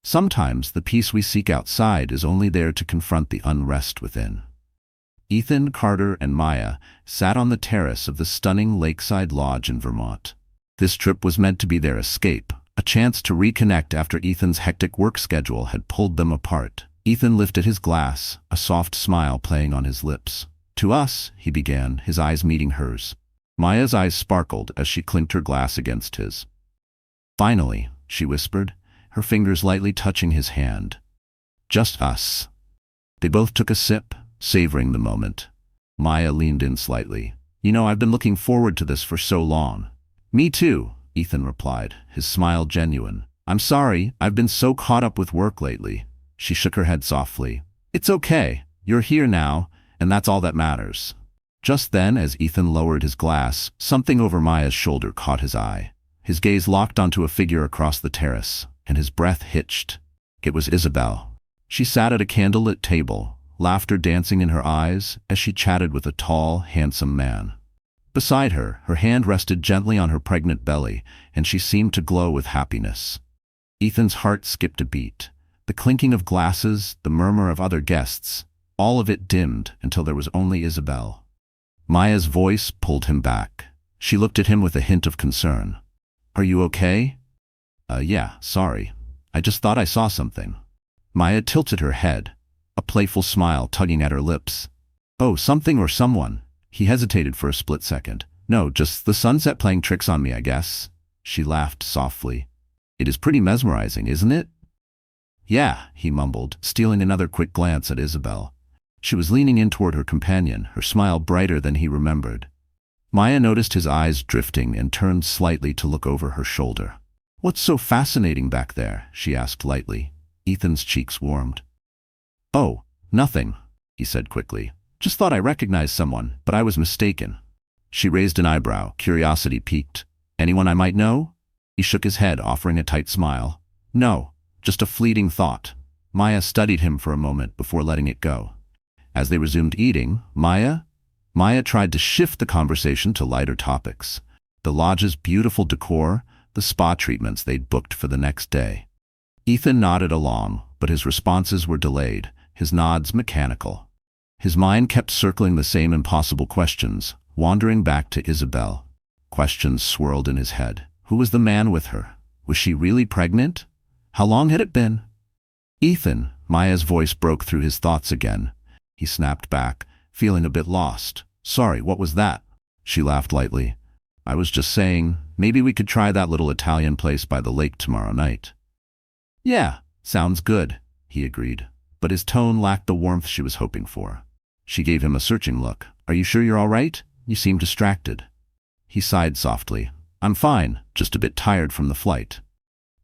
Sometimes the peace we seek outside is only there to confront the unrest within. Ethan, Carter, and Maya sat on the terrace of the stunning lakeside lodge in Vermont. This trip was meant to be their escape, a chance to reconnect after Ethan's hectic work schedule had pulled them apart. Ethan lifted his glass, a soft smile playing on his lips. "To us," he began, his eyes meeting hers. Maya's eyes sparkled as she clinked her glass against his. "Finally," she whispered, her fingers lightly touching his hand. "Just us." They both took a sip, savoring the moment. Maya leaned in slightly. "You know, I've been looking forward to this for so long." "Me too," Ethan replied, his smile genuine. "I'm sorry, I've been so caught up with work lately." She shook her head softly. "It's okay. You're here now, and that's all that matters." Just then, as Ethan lowered his glass, something over Maya's shoulder caught his eye. His gaze locked onto a figure across the terrace, and his breath hitched. It was Isabelle. She sat at a candlelit table, laughter dancing in her eyes as she chatted with a tall, handsome man. Beside her, her hand rested gently on her pregnant belly, and she seemed to glow with happiness. Ethan's heart skipped a beat. The clinking of glasses, the murmur of other guests, all of it dimmed until there was only Isabelle. Maya's voice pulled him back. She looked at him with a hint of concern. "Are you okay?" Yeah, sorry. I just thought I saw something." Maya tilted her head, a playful smile tugging at her lips. "Oh, something or someone." He hesitated for a split second. "No, just the sunset playing tricks on me, I guess." She laughed softly. "It is pretty mesmerizing, isn't it?" "Yeah," he mumbled, stealing another quick glance at Isabelle. She was leaning in toward her companion, her smile brighter than he remembered. Maya noticed his eyes drifting and turned slightly to look over her shoulder. "What's so fascinating back there?" she asked lightly. Ethan's cheeks warmed. "Oh, nothing," he said quickly. "Just thought I recognized someone, but I was mistaken." She raised an eyebrow, curiosity piqued. "Anyone I might know?" He shook his head, offering a tight smile. "No, just a fleeting thought." Maya studied him for a moment before letting it go. As they resumed eating, Maya tried to shift the conversation to lighter topics. The lodge's beautiful decor, the spa treatments they'd booked for the next day. Ethan nodded along, but his responses were delayed, his nods mechanical. His mind kept circling the same impossible questions, wandering back to Isabelle. Questions swirled in his head. Who was the man with her? Was she really pregnant? How long had it been? "Ethan," Maya's voice broke through his thoughts again. He snapped back, feeling a bit lost. "Sorry, what was that?" She laughed lightly. "I was just saying, maybe we could try that little Italian place by the lake tomorrow night." "Yeah, sounds good," he agreed, but his tone lacked the warmth she was hoping for. She gave him a searching look. "Are you sure you're all right? You seem distracted." He sighed softly. "I'm fine, just a bit tired from the flight."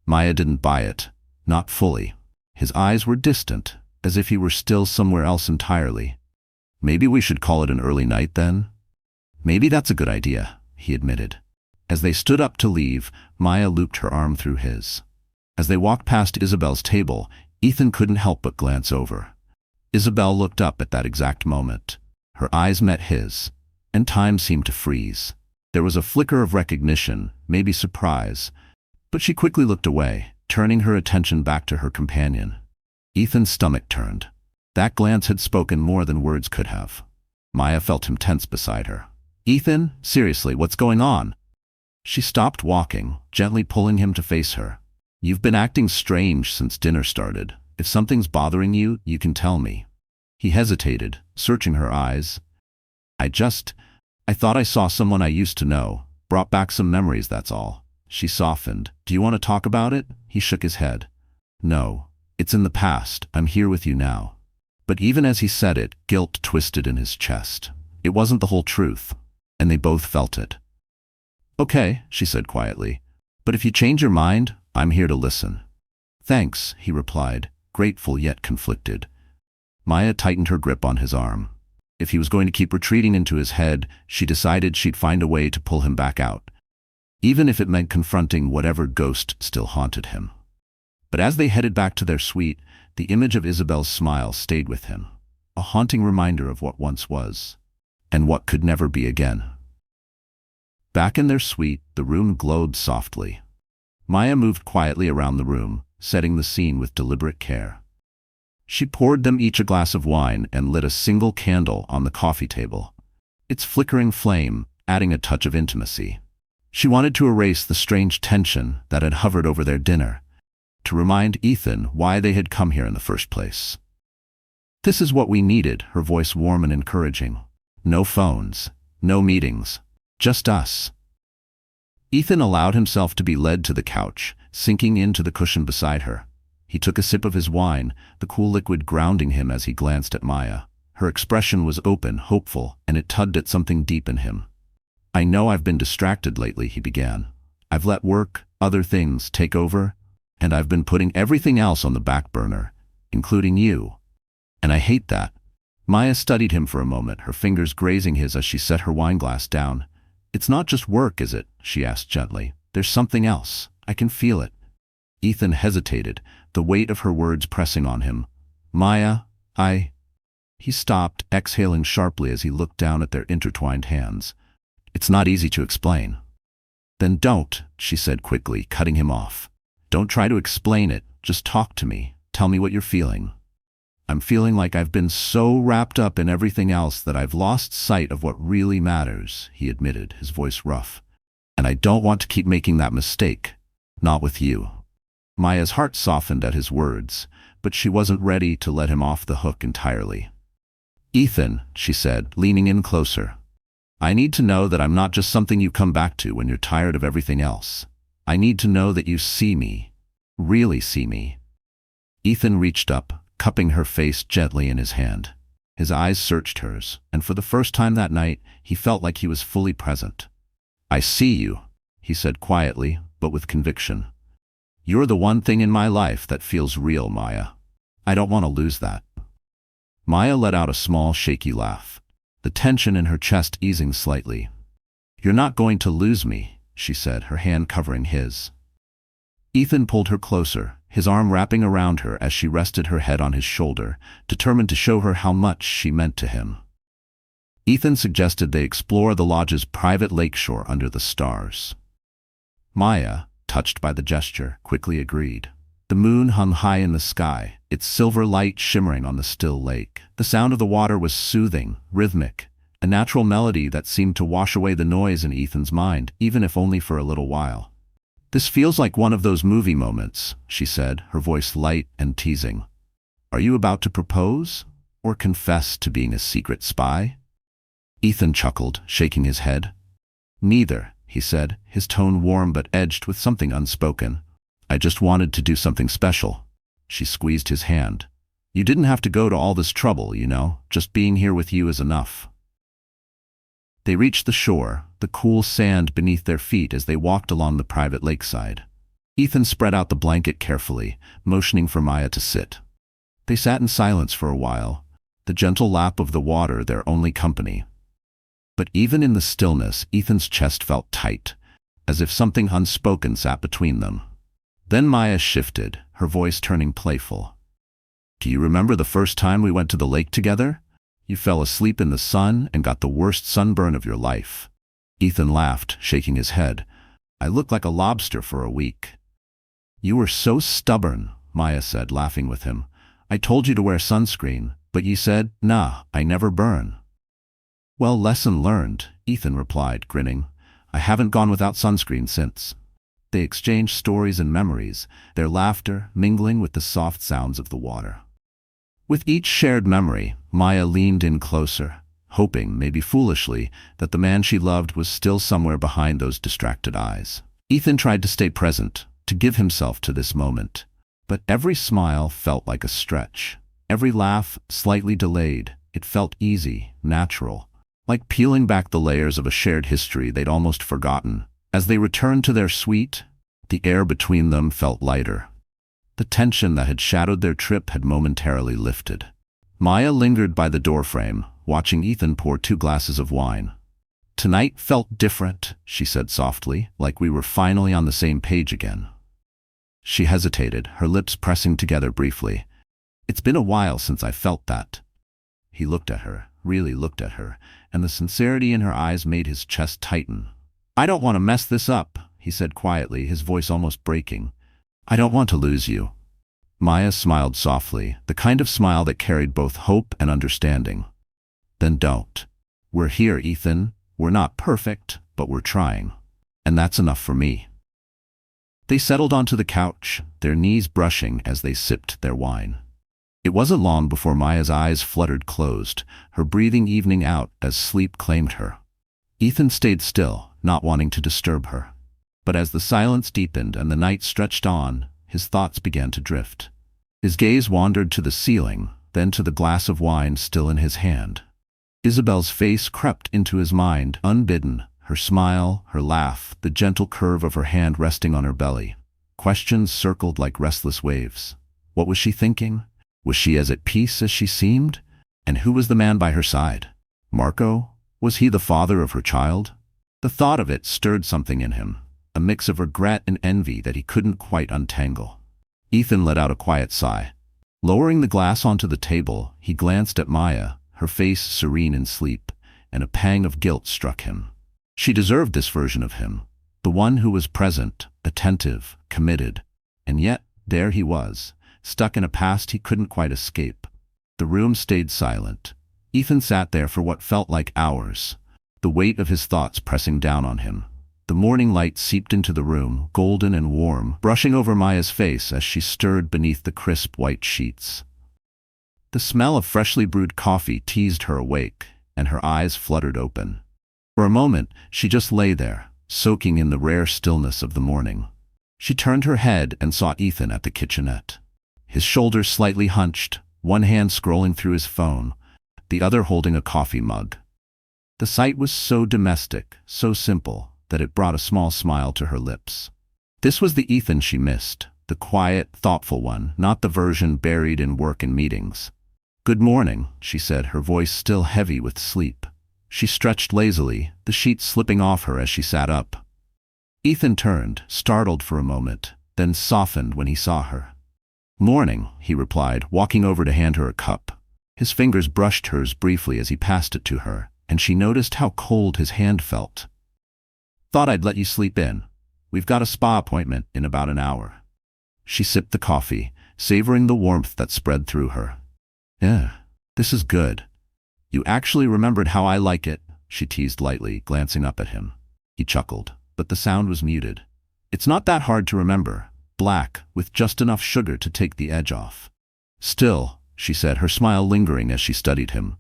Maya didn't buy it. Not fully. His eyes were distant, as if he were still somewhere else entirely. "Maybe we should call it an early night then?" "Maybe that's a good idea," he admitted. As they stood up to leave, Maya looped her arm through his. As they walked past Isabelle's table, Ethan couldn't help but glance over. Isabelle looked up at that exact moment. Her eyes met his, and time seemed to freeze. There was a flicker of recognition, maybe surprise, but she quickly looked away, turning her attention back to her companion. Ethan's stomach turned. That glance had spoken more than words could have. Maya felt him tense beside her. "Ethan, seriously, what's going on?" She stopped walking, gently pulling him to face her. "You've been acting strange since dinner started. If something's bothering you, you can tell me." He hesitated, searching her eyes. I thought I saw someone I used to know. Brought back some memories, that's all." She softened. "Do you want to talk about it?" He shook his head. "No. It's in the past. I'm here with you now." But even as he said it, guilt twisted in his chest. It wasn't the whole truth, and they both felt it. "Okay," she said quietly. "But if you change your mind, I'm here to listen." "Thanks," he replied, grateful yet conflicted. Maya tightened her grip on his arm. If he was going to keep retreating into his head, she decided she'd find a way to pull him back out, even if it meant confronting whatever ghost still haunted him. But as they headed back to their suite, the image of Isabelle's smile stayed with him, a haunting reminder of what once was, and what could never be again. Back in their suite, the room glowed softly. Maya moved quietly around the room, setting the scene with deliberate care. She poured them each a glass of wine and lit a single candle on the coffee table, its flickering flame adding a touch of intimacy. She wanted to erase the strange tension that had hovered over their dinner, to remind Ethan why they had come here in the first place. "This is what we needed," her voice warm and encouraging. "No phones, no meetings, just us." Ethan allowed himself to be led to the couch, sinking into the cushion beside her. He took a sip of his wine, the cool liquid grounding him as he glanced at Maya. Her expression was open, hopeful, and it tugged at something deep in him. "I know I've been distracted lately," he began. "I've let work, other things, take over, and I've been putting everything else on the back burner, including you. And I hate that." Maya studied him for a moment, her fingers grazing his as she set her wineglass down. "It's not just work, is it?" she asked gently. "There's something else. I can feel it." Ethan hesitated, the weight of her words pressing on him. "Maya, He stopped, exhaling sharply as he looked down at their intertwined hands. "It's not easy to explain." "Then don't," she said quickly, cutting him off. "Don't try to explain it. Just talk to me. Tell me what you're feeling." "I'm feeling like I've been so wrapped up in everything else that I've lost sight of what really matters," he admitted, his voice rough. "And I don't want to keep making that mistake. Not with you." Maya's heart softened at his words, but she wasn't ready to let him off the hook entirely. "Ethan," she said, leaning in closer, "I need to know that I'm not just something you come back to when you're tired of everything else. I need to know that you see me, really see me." Ethan reached up, cupping her face gently in his hand. His eyes searched hers, and for the first time that night, he felt like he was fully present. "I see you," he said quietly, but with conviction. "You're the one thing in my life that feels real, Maya. I don't want to lose that." Maya let out a small, shaky laugh, the tension in her chest easing slightly. "You're not going to lose me," she said, her hand covering his. Ethan pulled her closer, his arm wrapping around her as she rested her head on his shoulder, determined to show her how much she meant to him. Ethan suggested they explore the lodge's private lakeshore under the stars. Maya, touched by the gesture, quickly agreed. The moon hung high in the sky, its silver light shimmering on the still lake. The sound of the water was soothing, rhythmic, a natural melody that seemed to wash away the noise in Ethan's mind, even if only for a little while. "This feels like one of those movie moments," she said, her voice light and teasing. "Are you about to propose, or confess to being a secret spy?" Ethan chuckled, shaking his head. "Neither," he said, his tone warm but edged with something unspoken. "I just wanted to do something special." She squeezed his hand. "You didn't have to go to all this trouble, you know. Just being here with you is enough." They reached the shore, the cool sand beneath their feet as they walked along the private lakeside. Ethan spread out the blanket carefully, motioning for Maya to sit. They sat in silence for a while, the gentle lap of the water their only company. But even in the stillness, Ethan's chest felt tight, as if something unspoken sat between them. Then Maya shifted, her voice turning playful. "Do you remember the first time we went to the lake together? You fell asleep in the sun and got the worst sunburn of your life." Ethan laughed, shaking his head. "I looked like a lobster for a week." "You were so stubborn," Maya said, laughing with him. "I told you to wear sunscreen, but you said, 'Nah, I never burn.'" "Well, lesson learned," Ethan replied, grinning. "I haven't gone without sunscreen since." They exchanged stories and memories, their laughter mingling with the soft sounds of the water. With each shared memory, Maya leaned in closer, hoping, maybe foolishly, that the man she loved was still somewhere behind those distracted eyes. Ethan tried to stay present, to give himself to this moment. But every smile felt like a stretch. Every laugh, slightly delayed, it felt easy, natural, like peeling back the layers of a shared history they'd almost forgotten. As they returned to their suite, the air between them felt lighter. The tension that had shadowed their trip had momentarily lifted. Maya lingered by the doorframe, watching Ethan pour 2 glasses of wine. "Tonight felt different," she said softly, "like we were finally on the same page again." She hesitated, her lips pressing together briefly. "It's been a while since I felt that." He looked at her, really looked at her, and the sincerity in her eyes made his chest tighten. "I don't want to mess this up," he said quietly, his voice almost breaking. I don't want to lose you. Maya smiled softly, the kind of smile that carried both hope and understanding. Then don't. We're here, Ethan. We're not perfect, but we're trying. And that's enough for me. They settled onto the couch, their knees brushing as they sipped their wine. It wasn't long before Maya's eyes fluttered closed, her breathing evening out as sleep claimed her. Ethan stayed still, not wanting to disturb her. But as the silence deepened and the night stretched on, his thoughts began to drift. His gaze wandered to the ceiling, then to the glass of wine still in his hand. Isabelle's face crept into his mind, unbidden, her smile, her laugh, the gentle curve of her hand resting on her belly. Questions circled like restless waves. What was she thinking? Was she as at peace as she seemed? And who was the man by her side? Marco? Was he the father of her child? The thought of it stirred something in him, a mix of regret and envy that he couldn't quite untangle. Ethan let out a quiet sigh. Lowering the glass onto the table, he glanced at Maya, her face serene in sleep, and a pang of guilt struck him. She deserved this version of him, the one who was present, attentive, committed. And yet, there he was, stuck in a past he couldn't quite escape. The room stayed silent. Ethan sat there for what felt like hours, the weight of his thoughts pressing down on him. The morning light seeped into the room, golden and warm, brushing over Maya's face as she stirred beneath the crisp white sheets. The smell of freshly brewed coffee teased her awake, and her eyes fluttered open. For a moment, she just lay there, soaking in the rare stillness of the morning. She turned her head and saw Ethan at the kitchenette. His shoulders slightly hunched, one hand scrolling through his phone, the other holding a coffee mug. The sight was so domestic, so simple, that it brought a small smile to her lips. This was the Ethan she missed, the quiet, thoughtful one, not the version buried in work and meetings. "Good morning," she said, her voice still heavy with sleep. She stretched lazily, the sheets slipping off her as she sat up. Ethan turned, startled for a moment, then softened when he saw her. "Morning," he replied, walking over to hand her a cup. His fingers brushed hers briefly as he passed it to her, and she noticed how cold his hand felt. "Thought I'd let you sleep in. We've got a spa appointment in about an hour." She sipped the coffee, savoring the warmth that spread through her. This is good. You actually remembered how I like it," she teased lightly, glancing up at him. He chuckled, but the sound was muted. "It's not that hard to remember. Black, with just enough sugar to take the edge off." "Still," she said, her smile lingering as she studied him.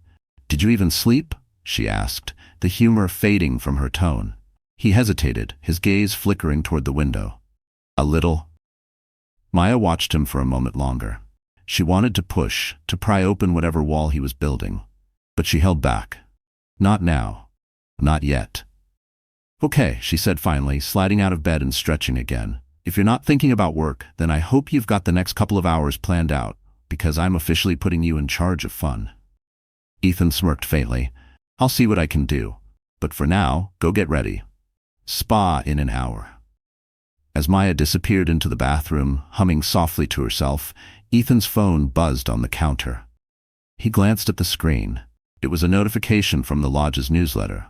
"Did you even sleep?" she asked, the humor fading from her tone. He hesitated, his gaze flickering toward the window. "A little." Maya watched him for a moment longer. She wanted to push, to pry open whatever wall he was building. But she held back. "Not now. Not yet." "Okay," she said finally, sliding out of bed and stretching again. "If you're not thinking about work, then I hope you've got the next couple of hours planned out, because I'm officially putting you in charge of fun." Ethan smirked faintly. "I'll see what I can do. But for now, go get ready. Spa in an hour." As Maya disappeared into the bathroom, humming softly to herself, Ethan's phone buzzed on the counter. He glanced at the screen. It was a notification from the lodge's newsletter.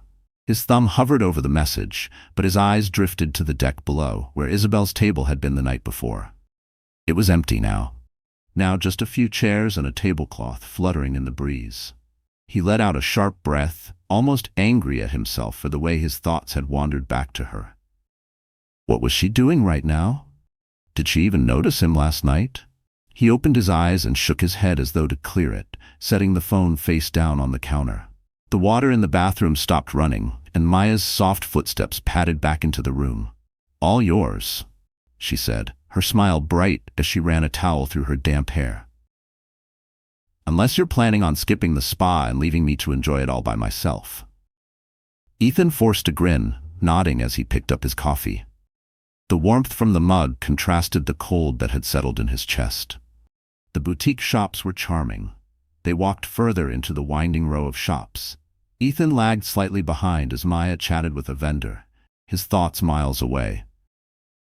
His thumb hovered over the message, but his eyes drifted to the deck below, where Isabelle's table had been the night before. It was empty now. Now just a few chairs and a tablecloth fluttering in the breeze. He let out a sharp breath, almost angry at himself for the way his thoughts had wandered back to her. What was she doing right now? Did she even notice him last night? He opened his eyes and shook his head as though to clear it, setting the phone face down on the counter. The water in the bathroom stopped running, and Maya's soft footsteps padded back into the room. "All yours," she said, her smile bright as she ran a towel through her damp hair. "Unless you're planning on skipping the spa and leaving me to enjoy it all by myself." Ethan forced a grin, nodding as he picked up his coffee. The warmth from the mug contrasted the cold that had settled in his chest. The boutique shops were charming. They walked further into the winding row of shops. Ethan lagged slightly behind as Maya chatted with a vendor, his thoughts miles away.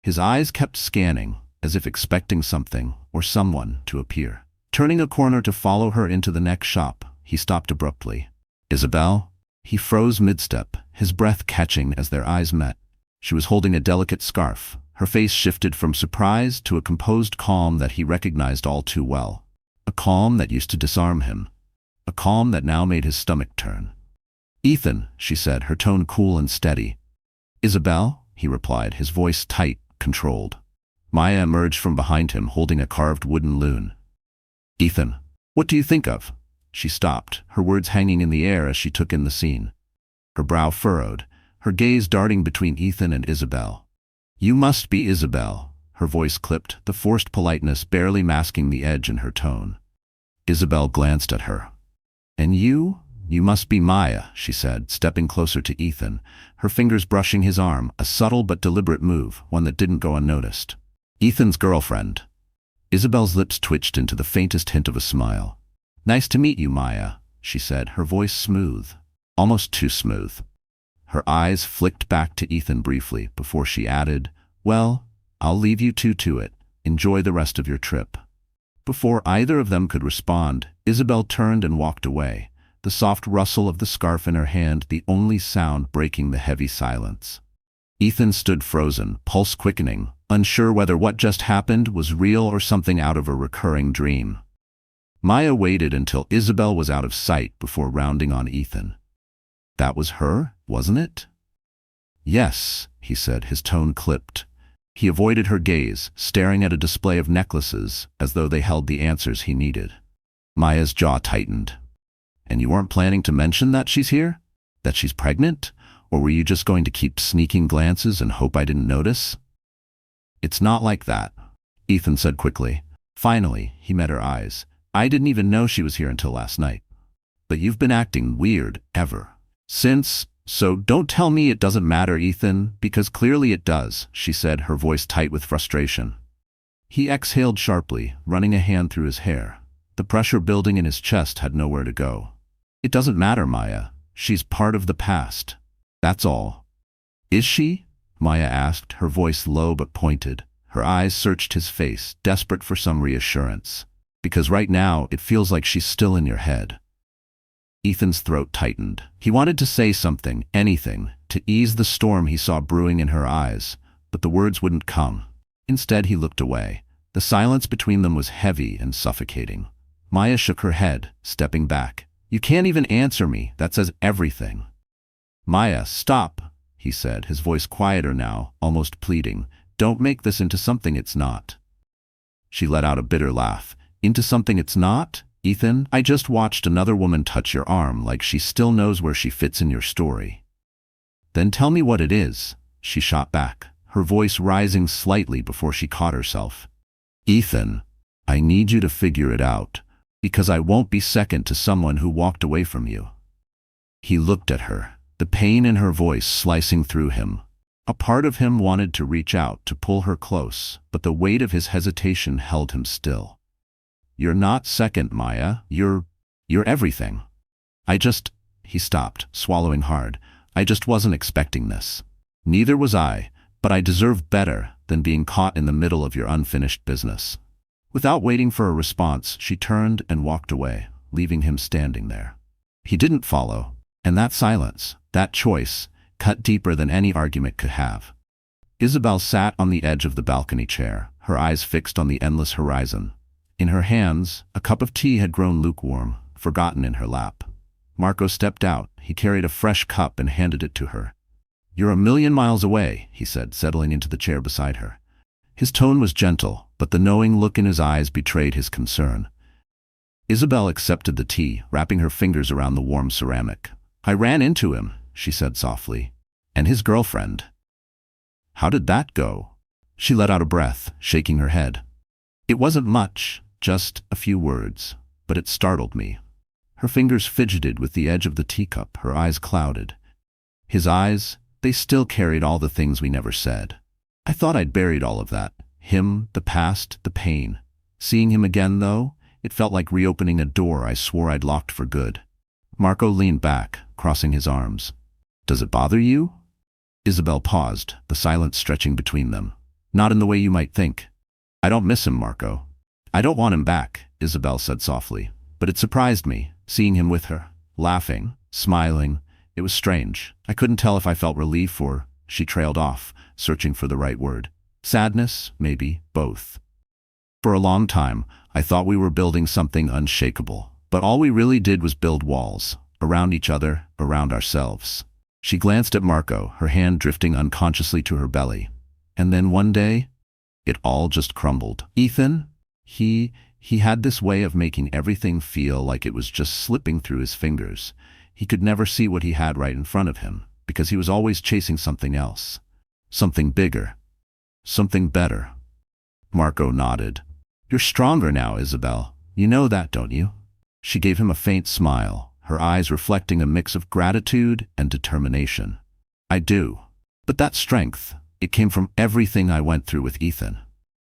His eyes kept scanning, as if expecting something or someone to appear. Turning a corner to follow her into the next shop, he stopped abruptly. "Isabelle?" He froze mid-step, his breath catching as their eyes met. She was holding a delicate scarf, Her face shifted from surprise to a composed calm that he recognized all too well. A calm that used to disarm him. A calm that now made his stomach turn. "Ethan," she said, her tone cool and steady. "Isabelle?" he replied, his voice tight, controlled. Maya emerged from behind him, holding a carved wooden loon. "Ethan, what do you think of?" She stopped, her words hanging in the air as she took in the scene. Her brow furrowed, her gaze darting between Ethan and Isabelle. "You must be Isabelle," her voice clipped, the forced politeness barely masking the edge in her tone. Isabelle glanced at her. "And you? You must be Maya," she said, stepping closer to Ethan, her fingers brushing his arm, a subtle but deliberate move, one that didn't go unnoticed. "Ethan's girlfriend." Isabelle's lips twitched into the faintest hint of a smile. "Nice to meet you, Maya," she said, her voice smooth, almost too smooth. Her eyes flicked back to Ethan briefly before she added, "Well, I'll leave you two to it. Enjoy the rest of your trip." Before either of them could respond, Isabelle turned and walked away, the soft rustle of the scarf in her hand the only sound breaking the heavy silence. Ethan stood frozen, pulse quickening, unsure whether what just happened was real or something out of a recurring dream. Maya waited until Isabelle was out of sight before rounding on Ethan. "That was her, wasn't it?" "Yes," he said, his tone clipped. He avoided her gaze, staring at a display of necklaces as though they held the answers he needed. Maya's jaw tightened. "And you weren't planning to mention that she's here? That she's pregnant? Or were you just going to keep sneaking glances and hope I didn't notice?" "It's not like that," Ethan said quickly. Finally, he met her eyes. "I didn't even know she was here until last night. But you've been acting weird ever since, so don't tell me it doesn't matter, Ethan, because clearly it does," she said, her voice tight with frustration. He exhaled sharply, running a hand through his hair. The pressure building in his chest had nowhere to go. "It doesn't matter, Maya. She's part of the past. That's all." "Is she?" Maya asked, her voice low but pointed. Her eyes searched his face, desperate for some reassurance. "Because right now, it feels like she's still in your head." Ethan's throat tightened. He wanted to say something, anything, to ease the storm he saw brewing in her eyes, but the words wouldn't come. Instead, he looked away. The silence between them was heavy and suffocating. Maya shook her head, stepping back. "You can't even answer me. That says everything." "Maya, stop," he said, his voice quieter now, almost pleading. "Don't make this into something it's not." She let out a bitter laugh. "Into something it's not? Ethan, I just watched another woman touch your arm like she still knows where she fits in your story." "Then tell me what it is," she shot back, her voice rising slightly before she caught herself. "Ethan, I need you to figure it out, because I won't be second to someone who walked away from you." He looked at her, the pain in her voice slicing through him. A part of him wanted to reach out to pull her close, but the weight of his hesitation held him still. "You're not second, Maya. You're everything." He stopped, swallowing hard. "I just wasn't expecting this. Neither was I, but I deserve better than being caught in the middle of your unfinished business." Without waiting for a response, she turned and walked away, leaving him standing there. He didn't follow, and that silence, that choice, cut deeper than any argument could have. Isabelle sat on the edge of the balcony chair, her eyes fixed on the endless horizon. In her hands, a cup of tea had grown lukewarm, forgotten in her lap. Marco stepped out. He carried a fresh cup and handed it to her. "You're a million miles away," he said, settling into the chair beside her. His tone was gentle, but the knowing look in his eyes betrayed his concern. Isabelle accepted the tea, wrapping her fingers around the warm ceramic. "I ran into him," she said softly. "And his girlfriend." "How did that go?" She let out a breath, shaking her head. "It wasn't much, just a few words, but it startled me." Her fingers fidgeted with the edge of the teacup, her eyes clouded. His eyes, they still carried all the things we never said. "I thought I'd buried all of that. Him, the past, the pain. Seeing him again, though, it felt like reopening a door I swore I'd locked for good." Marco leaned back, crossing his arms. "Does it bother you?" Isabelle paused, the silence stretching between them. "Not in the way you might think." "I don't miss him, Marco." "I don't want him back," Isabelle said softly. "But it surprised me, seeing him with her, laughing, smiling. It was strange. I couldn't tell if I felt relief or..." She trailed off, searching for the right word. Sadness, maybe, both. For a long time, I thought we were building something unshakable, but all we really did was build walls, around each other, around ourselves. She glanced at Marco, her hand drifting unconsciously to her belly. And then one day, it all just crumbled. Ethan? He had this way of making everything feel like it was just slipping through his fingers. He could never see what he had right in front of him, because he was always chasing something else. Something bigger. Something better. Marco nodded. You're stronger now, Isabelle. You know that, don't you? She gave him a faint smile, her eyes reflecting a mix of gratitude and determination. I do. But that strength, it came from everything I went through with Ethan.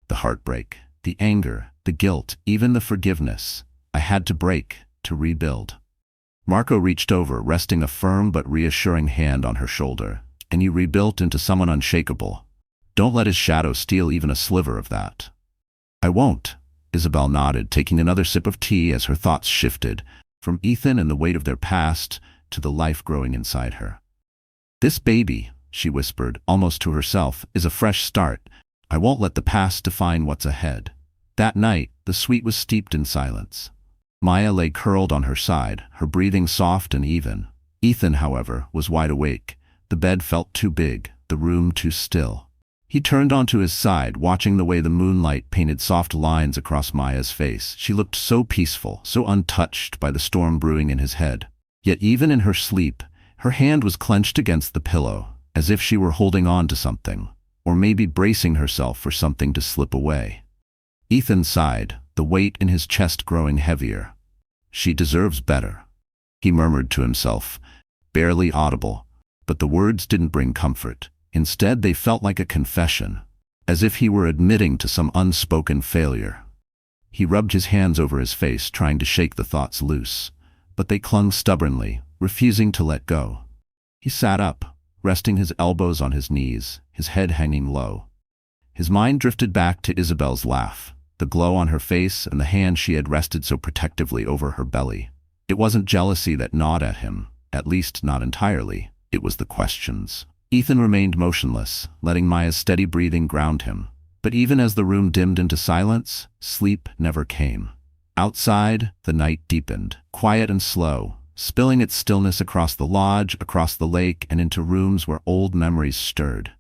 The heartbreak, the anger, the guilt, even the forgiveness. I had to break, to rebuild. Marco reached over, resting a firm but reassuring hand on her shoulder. And you rebuilt into someone unshakable. Don't let his shadow steal even a sliver of that. I won't, Isabelle nodded, taking another sip of tea as her thoughts shifted, from Ethan and the weight of their past to the life growing inside her. This baby, she whispered, almost to herself, is a fresh start. I won't let the past define what's ahead. That night, the suite was steeped in silence. Maya lay curled on her side, her breathing soft and even. Ethan, however, was wide awake. The bed felt too big, the room too still. He turned onto his side, watching the way the moonlight painted soft lines across Maya's face. She looked so peaceful, so untouched by the storm brewing in his head. Yet even in her sleep, her hand was clenched against the pillow, as if she were holding on to something, or maybe bracing herself for something to slip away. Ethan sighed, the weight in his chest growing heavier. She deserves better, he murmured to himself, barely audible, but the words didn't bring comfort. Instead, they felt like a confession, as if he were admitting to some unspoken failure. He rubbed his hands over his face, trying to shake the thoughts loose, but they clung stubbornly, refusing to let go. He sat up, resting his elbows on his knees, his head hanging low. His mind drifted back to Isabelle's laugh, the glow on her face and the hand she had rested so protectively over her belly. It wasn't jealousy that gnawed at him, at least not entirely. It was the questions. Ethan remained motionless, letting Maya's steady breathing ground him. But even as the room dimmed into silence, sleep never came. Outside, the night deepened, quiet and slow, spilling its stillness across the lodge, across the lake, and into rooms where old memories stirred.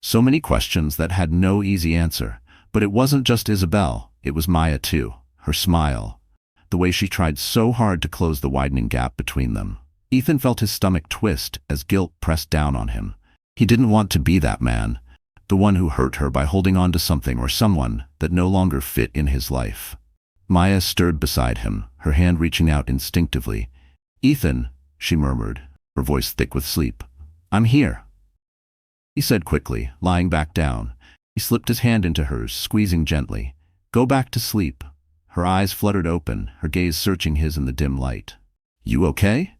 So many questions that had no easy answer. But it wasn't just Isabelle, it was Maya too. Her smile, the way she tried so hard to close the widening gap between them. Ethan felt his stomach twist as guilt pressed down on him. He didn't want to be that man, the one who hurt her by holding on to something or someone that no longer fit in his life. Maya stirred beside him, her hand reaching out instinctively. Ethan, she murmured, her voice thick with sleep. I'm here, he said quickly, lying back down. He slipped his hand into hers, squeezing gently. Go back to sleep. Her eyes fluttered open, her gaze searching his in the dim light. You okay?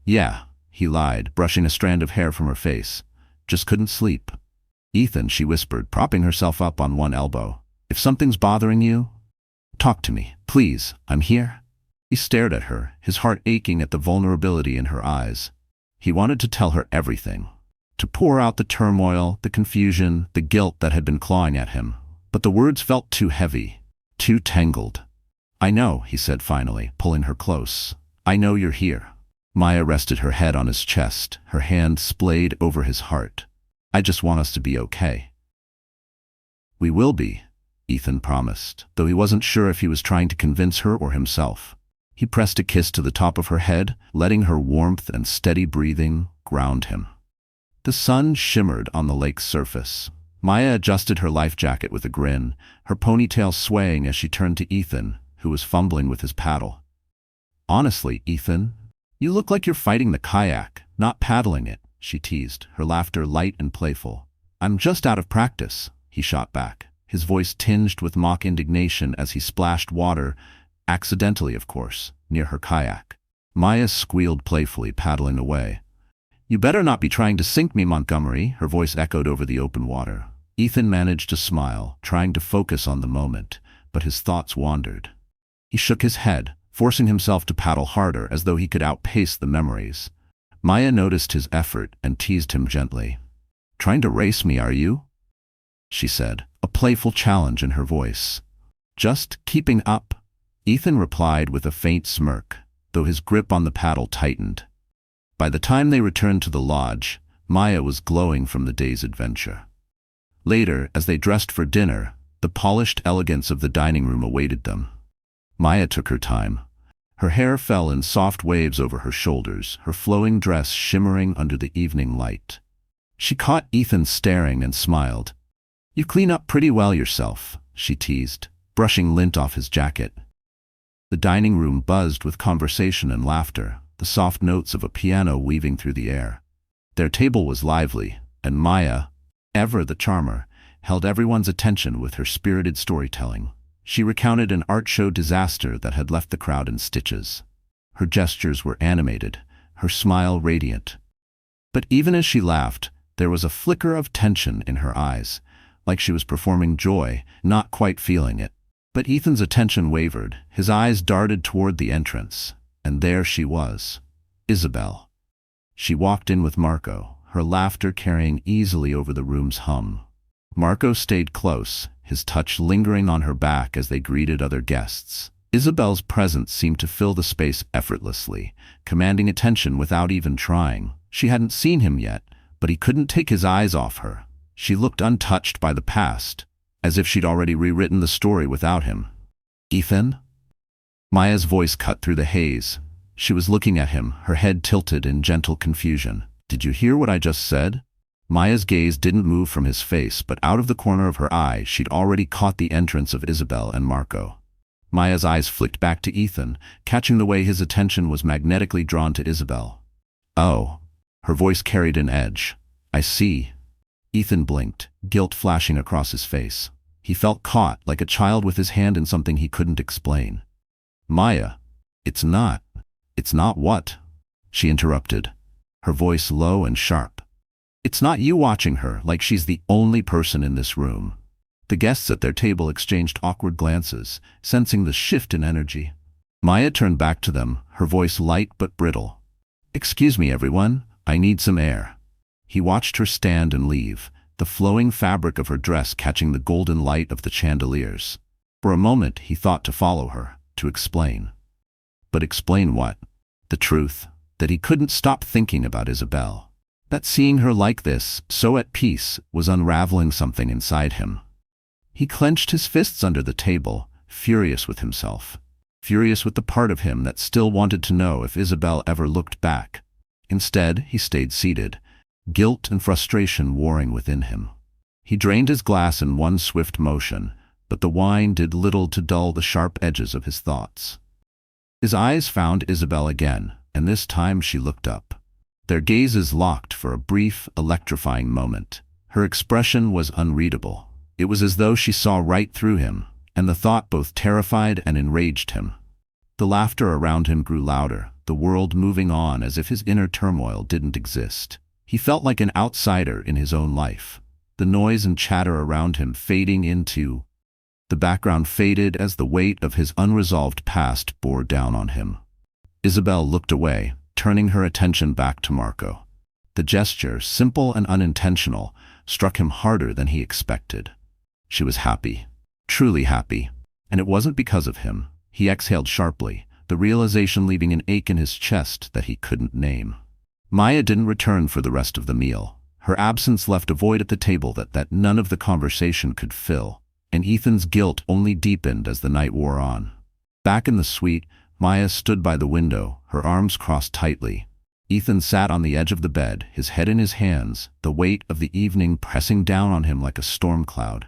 Yeah, he lied, brushing a strand of hair from her face. Just couldn't sleep. Ethan, she whispered, propping herself up on one elbow. If something's bothering you, talk to me, please, I'm here. He stared at her, his heart aching at the vulnerability in her eyes. He wanted to tell her everything, to pour out the turmoil, the confusion, the guilt that had been clawing at him. But the words felt too heavy, too tangled. I know, he said finally, pulling her close. I know you're here. Maya rested her head on his chest, her hand splayed over his heart. I just want us to be okay. We will be, Ethan promised, though he wasn't sure if he was trying to convince her or himself. He pressed a kiss to the top of her head, letting her warmth and steady breathing ground him. The sun shimmered on the lake's surface. Maya adjusted her life jacket with a grin, her ponytail swaying as she turned to Ethan, who was fumbling with his paddle. Honestly, Ethan, you look like you're fighting the kayak, not paddling it, she teased, her laughter light and playful. I'm just out of practice, he shot back, his voice tinged with mock indignation as he splashed water, accidentally of course, near her kayak. Maya squealed playfully, paddling away. You better not be trying to sink me, Montgomery, her voice echoed over the open water. Ethan managed to smile, trying to focus on the moment, but his thoughts wandered. He shook his head, forcing himself to paddle harder as though he could outpace the memories. Maya noticed his effort and teased him gently. Trying to race me, are you? she said, a playful challenge in her voice. Just keeping up, Ethan replied with a faint smirk, though his grip on the paddle tightened. By the time they returned to the lodge, Maya was glowing from the day's adventure. Later, as they dressed for dinner, the polished elegance of the dining room awaited them. Maya took her time. Her hair fell in soft waves over her shoulders, her flowing dress shimmering under the evening light. She caught Ethan staring and smiled. "You clean up pretty well yourself," she teased, brushing lint off his jacket. The dining room buzzed with conversation and laughter, the soft notes of a piano weaving through the air. Their table was lively, and Maya, ever the charmer, held everyone's attention with her spirited storytelling. She recounted an art show disaster that had left the crowd in stitches. Her gestures were animated, her smile radiant. But even as she laughed, there was a flicker of tension in her eyes, like she was performing joy, not quite feeling it. But Ethan's attention wavered, his eyes darted toward the entrance, and there she was, Isabelle. She walked in with Marco, her laughter carrying easily over the room's hum. Marco stayed close, his touch lingering on her back as they greeted other guests. Isabelle's presence seemed to fill the space effortlessly, commanding attention without even trying. She hadn't seen him yet, but he couldn't take his eyes off her. She looked untouched by the past, as if she'd already rewritten the story without him. "Ethan?" Maya's voice cut through the haze. She was looking at him, her head tilted in gentle confusion. "Did you hear what I just said?" Maya's gaze didn't move from his face, but out of the corner of her eye she'd already caught the entrance of Isabelle and Marco. Maya's eyes flicked back to Ethan, catching the way his attention was magnetically drawn to Isabelle. "Oh." Her voice carried an edge. "I see." Ethan blinked, guilt flashing across his face. He felt caught, like a child with his hand in something he couldn't explain. "Maya, it's not what?" she interrupted, her voice low and sharp. "It's not you watching her like she's the only person in this room." The guests at their table exchanged awkward glances, sensing the shift in energy. Maya turned back to them, her voice light but brittle. "Excuse me, everyone, I need some air." He watched her stand and leave, the flowing fabric of her dress catching the golden light of the chandeliers. For a moment he thought to follow her, to explain. But explain what? The truth, that he couldn't stop thinking about Isabelle. That seeing her like this, so at peace, was unraveling something inside him. He clenched his fists under the table, furious with himself. Furious with the part of him that still wanted to know if Isabelle ever looked back. Instead, he stayed seated, guilt and frustration warring within him. He drained his glass in one swift motion, but the wine did little to dull the sharp edges of his thoughts. His eyes found Isabelle again, and this time she looked up. Their gazes locked for a brief, electrifying moment. Her expression was unreadable. It was as though she saw right through him, and the thought both terrified and enraged him. The laughter around him grew louder, the world moving on as if his inner turmoil didn't exist. He felt like an outsider in his own life, the noise and chatter around him fading into. The background faded as the weight of his unresolved past bore down on him. Isabelle looked away, turning her attention back to Marco. The gesture, simple and unintentional, struck him harder than he expected. She was happy, truly happy, and it wasn't because of him. He exhaled sharply, the realization leaving an ache in his chest that he couldn't name. Maya didn't return for the rest of the meal. Her absence left a void at the table that none of the conversation could fill, and Ethan's guilt only deepened as the night wore on. Back in the suite, Maya stood by the window, her arms crossed tightly. Ethan sat on the edge of the bed, his head in his hands, the weight of the evening pressing down on him like a storm cloud.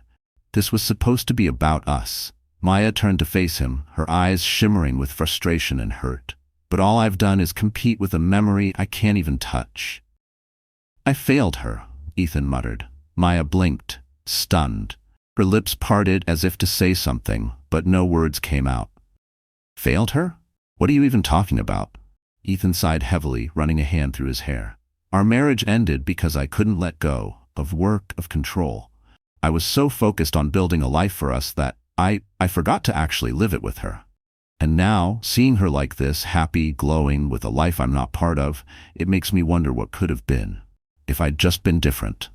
This was supposed to be about us. Maya turned to face him, her eyes shimmering with frustration and hurt. "But all I've done is compete with a memory I can't even touch." "I failed her," Ethan muttered. Maya blinked, stunned. Her lips parted as if to say something, but no words came out. "Failed her? What are you even talking about?" Ethan sighed heavily, running a hand through his hair. "Our marriage ended because I couldn't let go of work, of control. I was so focused on building a life for us that I forgot to actually live it with her. And now, seeing her like this, happy, glowing, with a life I'm not part of, it makes me wonder what could have been, if I'd just been different."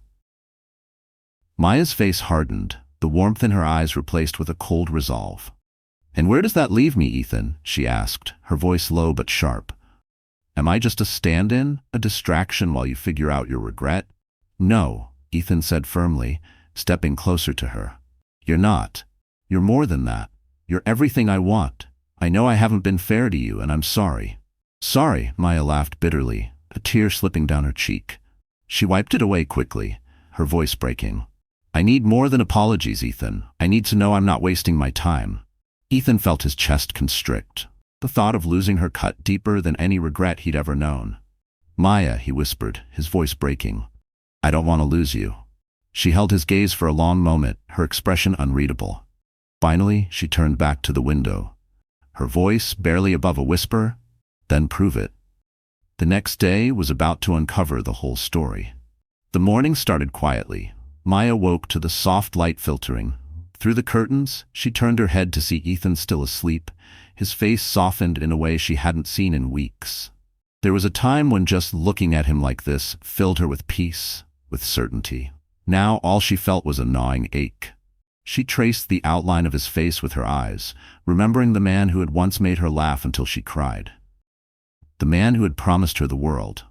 Maya's face hardened, the warmth in her eyes replaced with a cold resolve. "And where does that leave me, Ethan?" she asked, her voice low but sharp. "Am I just a stand-in, a distraction while you figure out your regret?" "No," Ethan said firmly, stepping closer to her. "You're not. You're more than that. You're everything I want. I know I haven't been fair to you, and I'm sorry." "Sorry," Maya laughed bitterly, a tear slipping down her cheek. She wiped it away quickly, her voice breaking. "I need more than apologies, Ethan. I need to know I'm not wasting my time." Ethan felt his chest constrict. The thought of losing her cut deeper than any regret he'd ever known. "Maya," he whispered, his voice breaking. "I don't want to lose you." She held his gaze for a long moment, her expression unreadable. Finally, she turned back to the window. Her voice barely above a whisper, "Then prove it." The next day was about to uncover the whole story. The morning started quietly. Maya woke to the soft light filtering. Through the curtains, she turned her head to see Ethan still asleep, his face softened in a way she hadn't seen in weeks. There was a time when just looking at him like this filled her with peace, with certainty. Now all she felt was a gnawing ache. She traced the outline of his face with her eyes, remembering the man who had once made her laugh until she cried. The man who had promised her the world.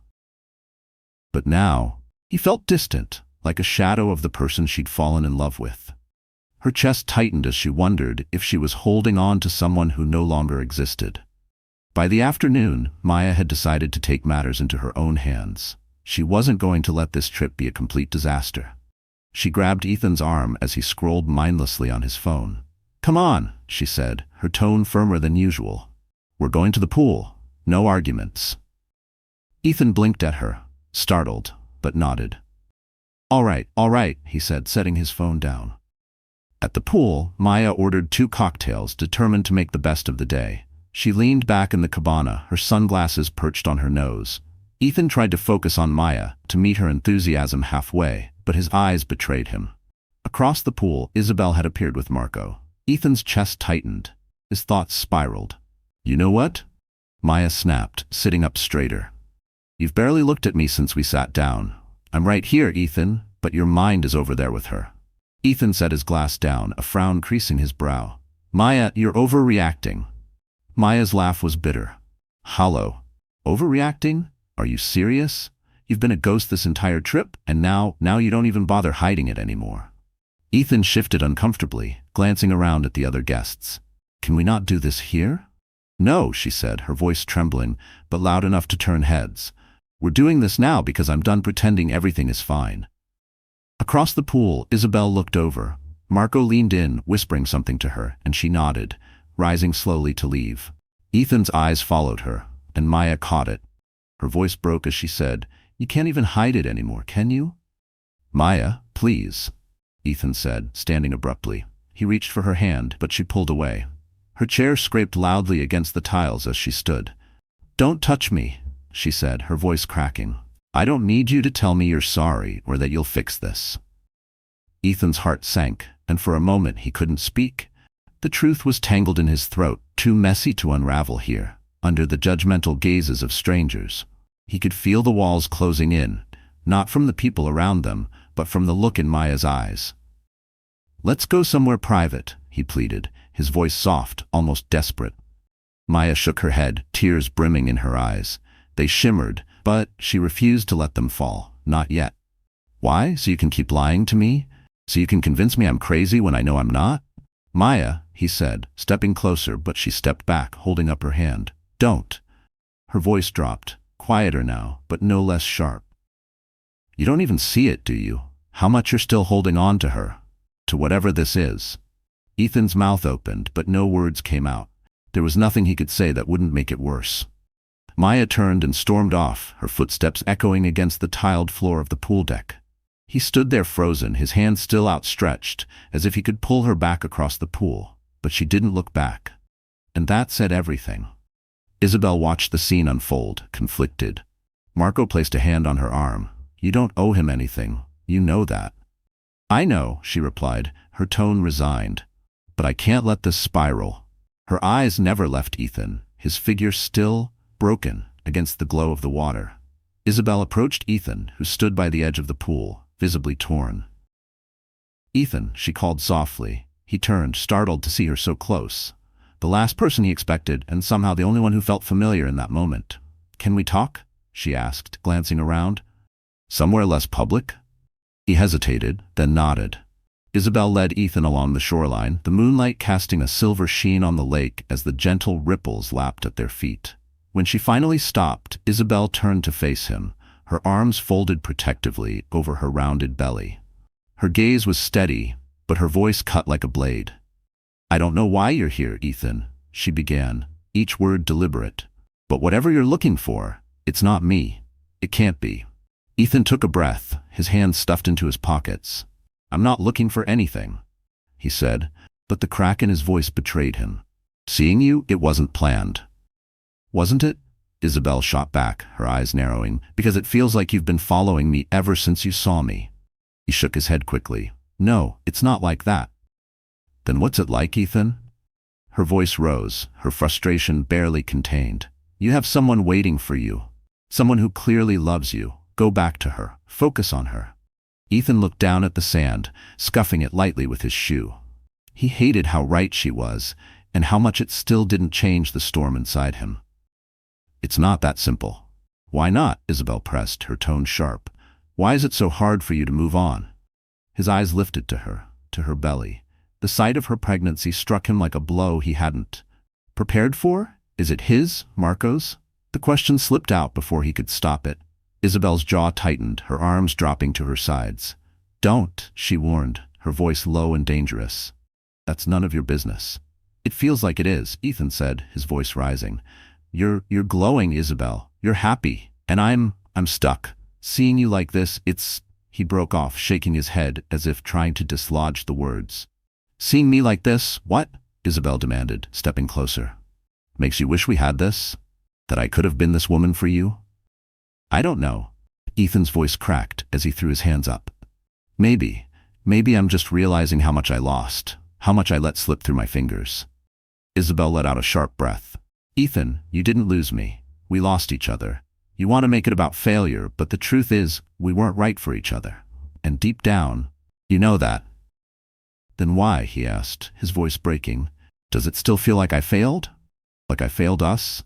But now, he felt distant, like a shadow of the person she'd fallen in love with. Her chest tightened as she wondered if she was holding on to someone who no longer existed. By the afternoon, Maya had decided to take matters into her own hands. She wasn't going to let this trip be a complete disaster. She grabbed Ethan's arm as he scrolled mindlessly on his phone. "Come on," she said, her tone firmer than usual. "We're going to the pool. No arguments." Ethan blinked at her, startled, but nodded. All right, he said, setting his phone down. At the pool, Maya ordered 2 cocktails, determined to make the best of the day. She leaned back in the cabana, her sunglasses perched on her nose. Ethan tried to focus on Maya, to meet her enthusiasm halfway, but his eyes betrayed him. Across the pool, Isabelle had appeared with Marco. Ethan's chest tightened. His thoughts spiraled. "You know what?" Maya snapped, sitting up straighter. "You've barely looked at me since we sat down. I'm right here, Ethan, but your mind is over there with her." Ethan set his glass down, a frown creasing his brow. "Maya, you're overreacting." Maya's laugh was bitter. Hollow. "Overreacting? Are you serious? You've been a ghost this entire trip, and now you don't even bother hiding it anymore." Ethan shifted uncomfortably, glancing around at the other guests. "Can we not do this here?" "No," she said, her voice trembling, but loud enough to turn heads. "We're doing this now because I'm done pretending everything is fine." Across the pool, Isabelle looked over. Marco leaned in, whispering something to her, and she nodded, rising slowly to leave. Ethan's eyes followed her, and Maya caught it. Her voice broke as she said, "You can't even hide it anymore, can you?" "Maya, please," Ethan said, standing abruptly. He reached for her hand, but she pulled away. Her chair scraped loudly against the tiles as she stood. "Don't touch me," she said, her voice cracking. "I don't need you to tell me you're sorry or that you'll fix this." Ethan's heart sank, and for a moment he couldn't speak. The truth was tangled in his throat, too messy to unravel here, under the judgmental gazes of strangers. He could feel the walls closing in, not from the people around them, but from the look in Maya's eyes. "Let's go somewhere private," he pleaded, his voice soft, almost desperate. Maya shook her head, tears brimming in her eyes. They shimmered, but she refused to let them fall. "Not yet." "Why? So you can keep lying to me? So you can convince me I'm crazy when I know I'm not?" "Maya," he said, stepping closer, but she stepped back, holding up her hand. "Don't." Her voice dropped, quieter now, but no less sharp. "You don't even see it, do you? How much you're still holding on to her? To whatever this is." Ethan's mouth opened, but no words came out. There was nothing he could say that wouldn't make it worse. Maya turned and stormed off, her footsteps echoing against the tiled floor of the pool deck. He stood there frozen, his hand still outstretched, as if he could pull her back across the pool, but she didn't look back. And that said everything. Isabelle watched the scene unfold, conflicted. Marco placed a hand on her arm. "You don't owe him anything. You know that." "I know," she replied, her tone resigned. "But I can't let this spiral." Her eyes never left Ethan, his figure still, broken, against the glow of the water. Isabelle approached Ethan, who stood by the edge of the pool, visibly torn. Ethan, she called softly. He turned, startled to see her so close. The last person he expected, and somehow the only one who felt familiar in that moment. "Can we talk?" she asked, glancing around. "Somewhere less public?" He hesitated, then nodded. Isabelle led Ethan along the shoreline, the moonlight casting a silver sheen on the lake as the gentle ripples lapped at their feet. When she finally stopped, Isabelle turned to face him, her arms folded protectively over her rounded belly. Her gaze was steady, but her voice cut like a blade. "I don't know why you're here, Ethan," she began, each word deliberate. "But whatever you're looking for, it's not me. It can't be." Ethan took a breath, his hands stuffed into his pockets. "I'm not looking for anything," he said, but the crack in his voice betrayed him. "Seeing you, it wasn't planned." "Wasn't it?" Isabelle shot back, her eyes narrowing. "Because it feels like you've been following me ever since you saw me." He shook his head quickly. "No, it's not like that." "Then what's it like, Ethan?" Her voice rose, her frustration barely contained. "You have someone waiting for you. Someone who clearly loves you. Go back to her. Focus on her." Ethan looked down at the sand, scuffing it lightly with his shoe. He hated how right she was, and how much it still didn't change the storm inside him. "It's not that simple." "Why not?" Isabelle pressed, her tone sharp. "Why is it so hard for you to move on?" His eyes lifted to her belly. The sight of her pregnancy struck him like a blow he hadn't prepared for. "Is it his, Marco's?" The question slipped out before he could stop it. Isabelle's jaw tightened, her arms dropping to her sides. "Don't," she warned, her voice low and dangerous. "That's none of your business." "It feels like it is," Ethan said, his voice rising. You're glowing, Isabelle. You're happy. And I'm stuck. Seeing you like this, it's..." He broke off, shaking his head as if trying to dislodge the words. "Seeing me like this, what?" Isabelle demanded, stepping closer. "Makes you wish we had this? That I could have been this woman for you?" "I don't know." Ethan's voice cracked as he threw his hands up. Maybe I'm just realizing how much I lost, how much I let slip through my fingers." Isabelle let out a sharp breath. "Ethan, you didn't lose me. We lost each other. You want to make it about failure, but the truth is, we weren't right for each other. And deep down, you know that." "Then why?" he asked, his voice breaking. "Does it still feel like I failed? Like I failed us?"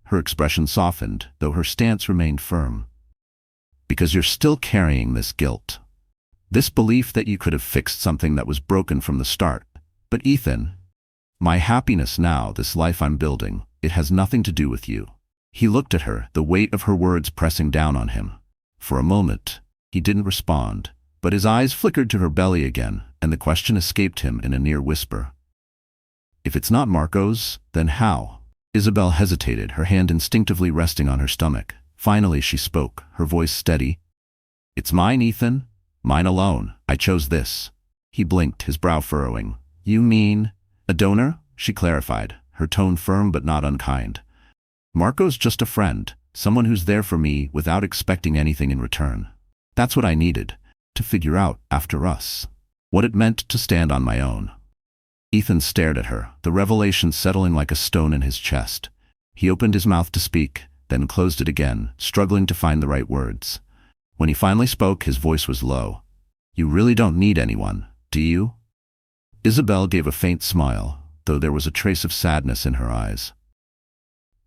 Her expression softened, though her stance remained firm. "Because you're still carrying this guilt. This belief that you could have fixed something that was broken from the start. But Ethan, my happiness now, this life I'm building, it has nothing to do with you." He looked at her, the weight of her words pressing down on him. For a moment, he didn't respond, but his eyes flickered to her belly again, and the question escaped him in a near whisper. "If it's not Marco's, then how?" Isabelle hesitated, her hand instinctively resting on her stomach. Finally she spoke, her voice steady. "It's mine, Ethan. Mine alone. I chose this." He blinked, his brow furrowing. "You mean a donor?" she clarified, her tone firm but not unkind. "Marco's just a friend, someone who's there for me without expecting anything in return. That's what I needed, to figure out, after us, what it meant to stand on my own." Ethan stared at her, the revelation settling like a stone in his chest. He opened his mouth to speak, then closed it again, struggling to find the right words. When he finally spoke, his voice was low. "You really don't need anyone, do you?" Isabelle gave a faint smile, though there was a trace of sadness in her eyes.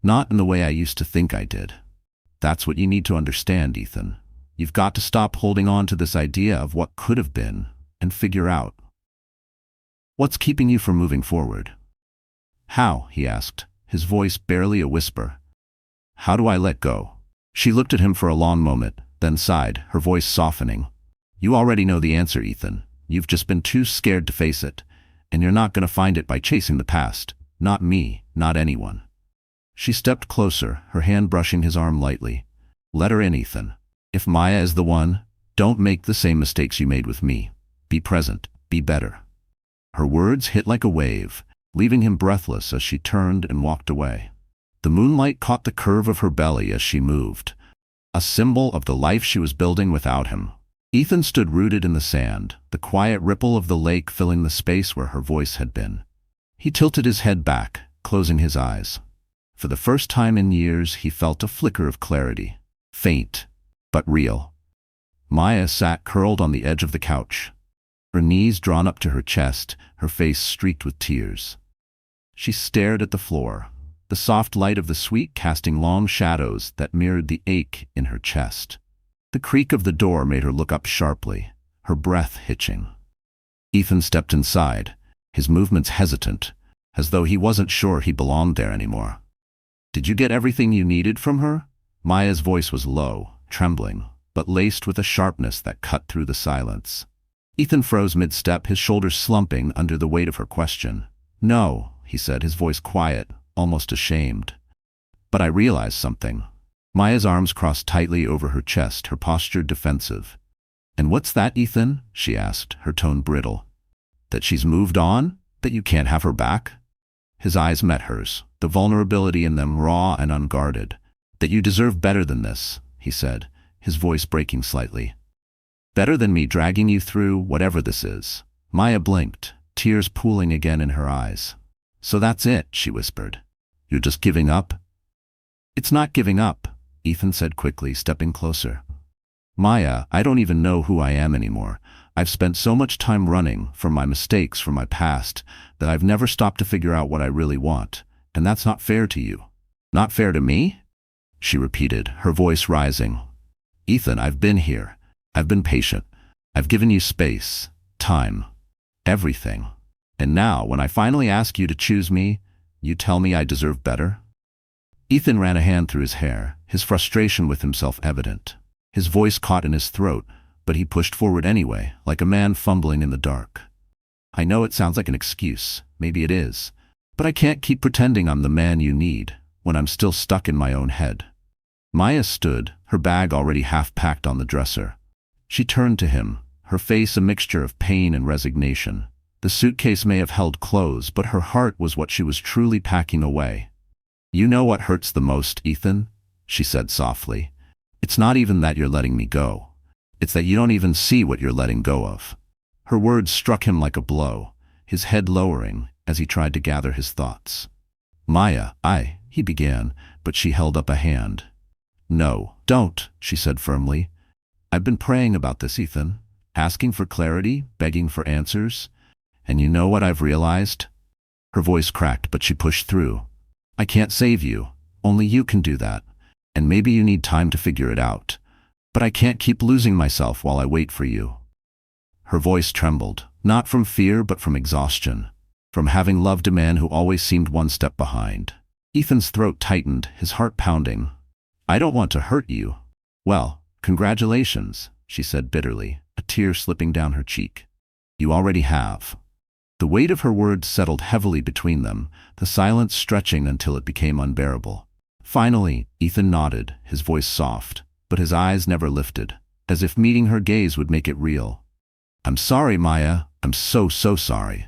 "Not in the way I used to think I did. That's what you need to understand, Ethan. You've got to stop holding on to this idea of what could have been, and figure out what's keeping you from moving forward." "How?" he asked, his voice barely a whisper. "How do I let go?" She looked at him for a long moment, then sighed, her voice softening. "You already know the answer, Ethan. You've just been too scared to face it, and you're not going to find it by chasing the past. Not me, not anyone." She stepped closer, her hand brushing his arm lightly. "Let her in, Ethan. If Maya is the one, don't make the same mistakes you made with me. Be present, be better." Her words hit like a wave, leaving him breathless as she turned and walked away. The moonlight caught the curve of her belly as she moved, a symbol of the life she was building without him. Ethan stood rooted in the sand, the quiet ripple of the lake filling the space where her voice had been. He tilted his head back, closing his eyes. For the first time in years, he felt a flicker of clarity, faint, but real. Maya sat curled on the edge of the couch, her knees drawn up to her chest, her face streaked with tears. She stared at the floor, the soft light of the suite casting long shadows that mirrored the ache in her chest. The creak of the door made her look up sharply, her breath hitching. Ethan stepped inside, his movements hesitant, as though he wasn't sure he belonged there anymore. "Did you get everything you needed from her?" Maya's voice was low, trembling, but laced with a sharpness that cut through the silence. Ethan froze mid-step, his shoulders slumping under the weight of her question. "No," he said, his voice quiet, almost ashamed. "But I realized something." Maya's arms crossed tightly over her chest, her posture defensive. "And what's that, Ethan?" she asked, her tone brittle. "That she's moved on? That you can't have her back?" His eyes met hers, the vulnerability in them raw and unguarded. "That you deserve better than this," he said, his voice breaking slightly. "Better than me dragging you through whatever this is." Maya blinked, tears pooling again in her eyes. "So that's it," she whispered. "You're just giving up?" "It's not giving up," Ethan said quickly, stepping closer. "Maya, I don't even know who I am anymore. I've spent so much time running from my mistakes, from my past, that I've never stopped to figure out what I really want. And that's not fair to you." "Not fair to me?" she repeated, her voice rising. "Ethan, I've been here. I've been patient. I've given you space, time, everything. And now, when I finally ask you to choose me, you tell me I deserve better?" Ethan ran a hand through his hair, his frustration with himself evident. His voice caught in his throat, but he pushed forward anyway, like a man fumbling in the dark. "I know it sounds like an excuse, maybe it is, but I can't keep pretending I'm the man you need when I'm still stuck in my own head." Maya stood, her bag already half packed on the dresser. She turned to him, her face a mixture of pain and resignation. The suitcase may have held clothes, but her heart was what she was truly packing away. "You know what hurts the most, Ethan?" she said softly. "It's not even that you're letting me go. It's that you don't even see what you're letting go of." Her words struck him like a blow, his head lowering as he tried to gather his thoughts. "Maya, he began, but she held up a hand. "No, don't," she said firmly. "I've been praying about this, Ethan, asking for clarity, begging for answers. And you know what I've realized?" Her voice cracked, but she pushed through. "I can't save you. Only you can do that. And maybe you need time to figure it out. But I can't keep losing myself while I wait for you." Her voice trembled, not from fear but from exhaustion, from having loved a man who always seemed one step behind. Ethan's throat tightened, his heart pounding. "I don't want to hurt you." "Well, congratulations," she said bitterly, a tear slipping down her cheek. "You already have." The weight of her words settled heavily between them, the silence stretching until it became unbearable. Finally, Ethan nodded, his voice soft, but his eyes never lifted, as if meeting her gaze would make it real. "I'm sorry, Maya. I'm so sorry."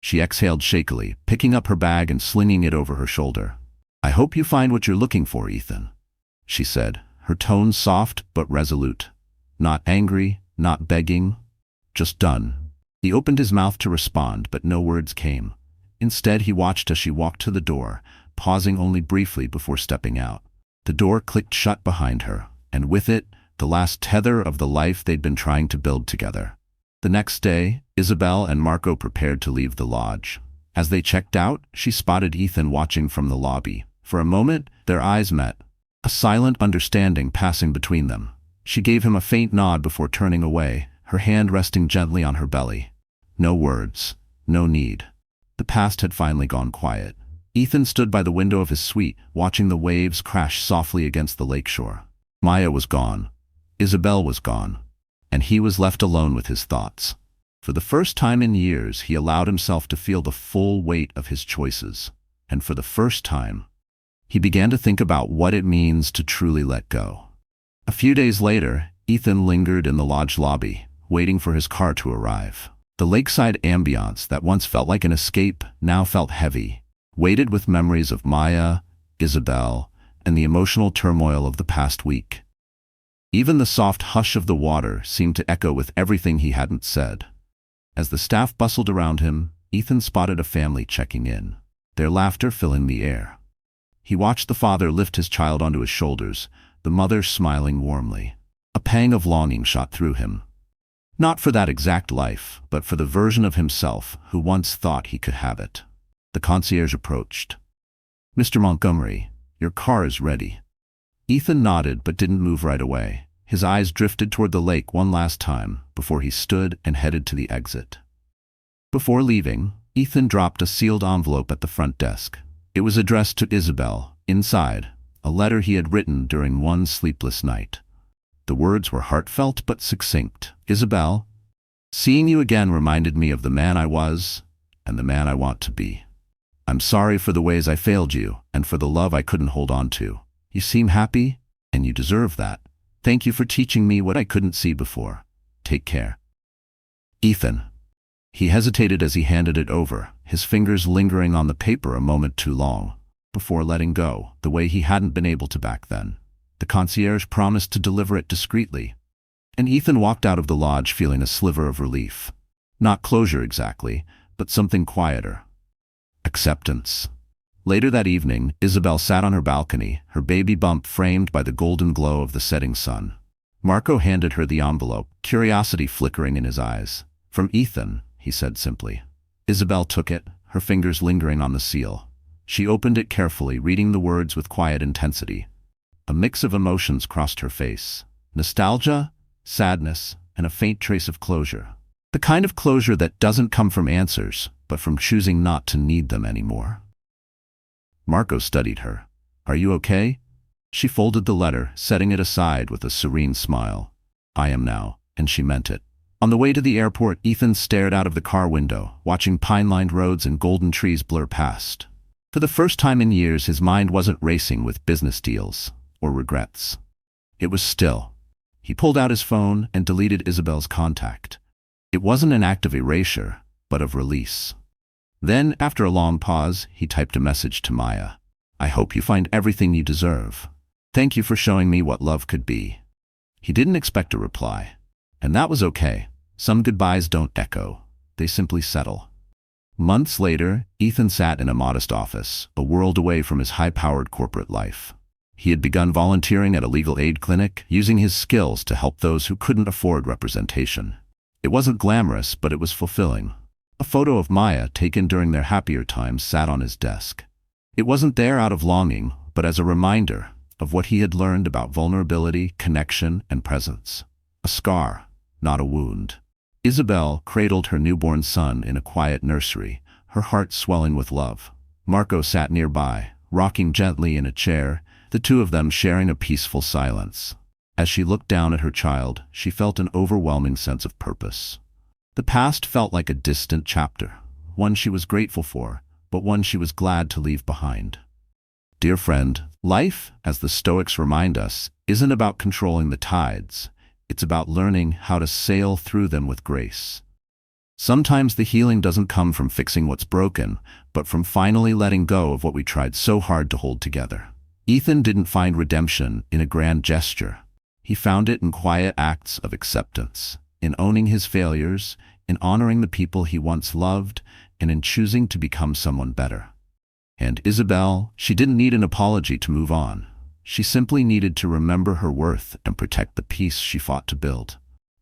She exhaled shakily, picking up her bag and slinging it over her shoulder. "I hope you find what you're looking for, Ethan," she said, her tone soft but resolute. Not angry, not begging, just done. He opened his mouth to respond, but no words came. Instead, he watched as she walked to the door, pausing only briefly before stepping out. The door clicked shut behind her, and with it, the last tether of the life they'd been trying to build together. The next day, Isabelle and Marco prepared to leave the lodge. As they checked out, she spotted Ethan watching from the lobby. For a moment, their eyes met, a silent understanding passing between them. She gave him a faint nod before turning away, her hand resting gently on her belly. No words, no need. The past had finally gone quiet. Ethan stood by the window of his suite, watching the waves crash softly against the lakeshore. Maya was gone. Isabelle was gone. And he was left alone with his thoughts. For the first time in years, he allowed himself to feel the full weight of his choices. And for the first time, he began to think about what it means to truly let go. A few days later, Ethan lingered in the lodge lobby, waiting for his car to arrive. The lakeside ambiance that once felt like an escape now felt heavy, weighted with memories of Maya, Isabelle, and the emotional turmoil of the past week. Even the soft hush of the water seemed to echo with everything he hadn't said. As the staff bustled around him, Ethan spotted a family checking in, their laughter filling the air. He watched the father lift his child onto his shoulders, the mother smiling warmly. A pang of longing shot through him. Not for that exact life, but for the version of himself who once thought he could have it. The concierge approached. "Mr. Montgomery, your car is ready." Ethan nodded but didn't move right away. His eyes drifted toward the lake one last time before he stood and headed to the exit. Before leaving, Ethan dropped a sealed envelope at the front desk. It was addressed to Isabelle. Inside, a letter he had written during one sleepless night. The words were heartfelt but succinct. "Isabelle, seeing you again reminded me of the man I was and the man I want to be. I'm sorry for the ways I failed you and for the love I couldn't hold on to. You seem happy, and you deserve that. Thank you for teaching me what I couldn't see before. Take care. Ethan." He hesitated as he handed it over, his fingers lingering on the paper a moment too long, before letting go, the way he hadn't been able to back then. The concierge promised to deliver it discreetly, and Ethan walked out of the lodge feeling a sliver of relief. Not closure exactly, but something quieter. Acceptance. Later that evening, Isabelle sat on her balcony, her baby bump framed by the golden glow of the setting sun. Marco handed her the envelope, curiosity flickering in his eyes. "From Ethan," he said simply. Isabelle took it, her fingers lingering on the seal. She opened it carefully, reading the words with quiet intensity. A mix of emotions crossed her face. Nostalgia, sadness, and a faint trace of closure. The kind of closure that doesn't come from answers, but from choosing not to need them anymore. Marco studied her. "Are you okay?" She folded the letter, setting it aside with a serene smile. "I am now," and she meant it. On the way to the airport, Ethan stared out of the car window, watching pine-lined roads and golden trees blur past. For the first time in years, his mind wasn't racing with business deals or regrets. It was still. He pulled out his phone and deleted Isabelle's contact. It wasn't an act of erasure, but of release. Then, after a long pause, he typed a message to Maya. "I hope you find everything you deserve. Thank you for showing me what love could be." He didn't expect a reply, and that was okay. Some goodbyes don't echo, they simply settle. Months later, Ethan sat in a modest office, a world away from his high-powered corporate life. He had begun volunteering at a legal aid clinic, using his skills to help those who couldn't afford representation. It wasn't glamorous, but it was fulfilling. A photo of Maya, taken during their happier times, sat on his desk. It wasn't there out of longing, but as a reminder of what he had learned about vulnerability, connection, and presence. A scar, not a wound. Isabelle cradled her newborn son in a quiet nursery, her heart swelling with love. Marco sat nearby, rocking gently in a chair, the two of them sharing a peaceful silence. As she looked down at her child, she felt an overwhelming sense of purpose. The past felt like a distant chapter, one she was grateful for, but one she was glad to leave behind. Dear friend, life, as the Stoics remind us, isn't about controlling the tides. It's about learning how to sail through them with grace. Sometimes the healing doesn't come from fixing what's broken, but from finally letting go of what we tried so hard to hold together. Ethan didn't find redemption in a grand gesture. He found it in quiet acts of acceptance, in owning his failures, in honoring the people he once loved, and in choosing to become someone better. And Isabelle, she didn't need an apology to move on. She simply needed to remember her worth and protect the peace she fought to build.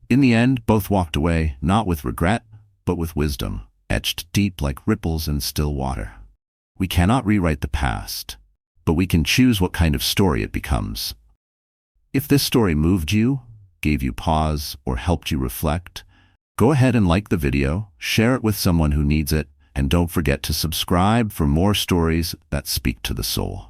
In the end, both walked away, not with regret, but with wisdom, etched deep like ripples in still water. We cannot rewrite the past, but we can choose what kind of story it becomes. If this story moved you, gave you pause, or helped you reflect, go ahead and like the video, share it with someone who needs it, and don't forget to subscribe for more stories that speak to the soul.